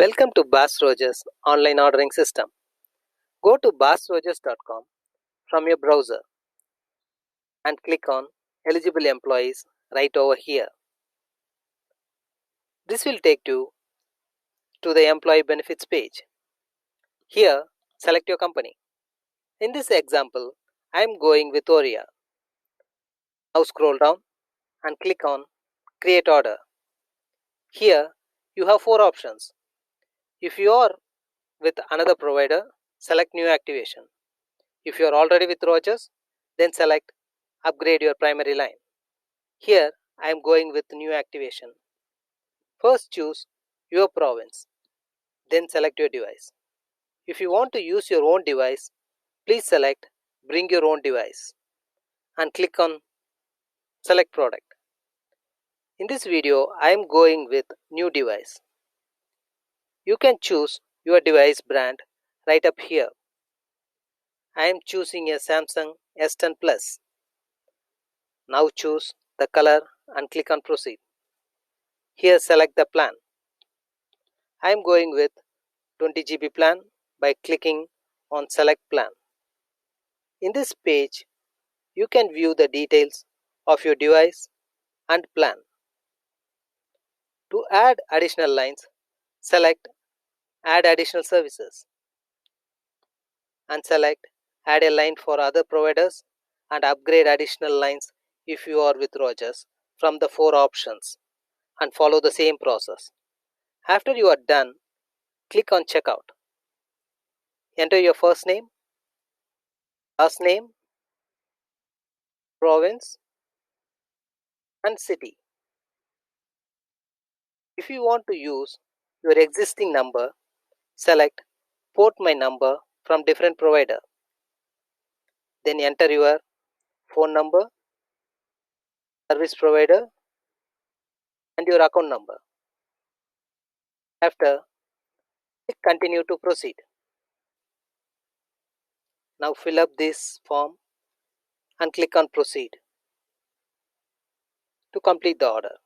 Welcome to Basrogers online ordering system. Go to basrogers.com from your browser and click on eligible employees right over here. This will take you to the employee benefits page. Here, select your company. In this example, I am going with Oria. Now scroll down and click on create order. Here, you have 4 options. If you are with another provider, select new activation. If you are already with Rogers, then select upgrade your primary line. Here I am going with new activation. First choose your province, then select your device. If you want to use your own device, please select bring your own device and click on select product. In this video I am going with new device. You can choose your device brand right up here. I am choosing a Samsung S10 Plus. Now choose the color and click on proceed. Here select the plan. I am going with 20 GB plan by clicking on select plan. In this page, you can view the details of your device and plan. To add additional lines, select add additional services and select add a line for other providers and upgrade additional lines if you are with Rogers from the 4 options and follow the same process. After you are done, click on checkout. Enter your first name, last name, province and city. If you want to use your existing number, select port my number from different provider. Then enter your phone number, service provider and your account number. After, click continue to proceed. Now fill up this form and click on proceed to complete the order.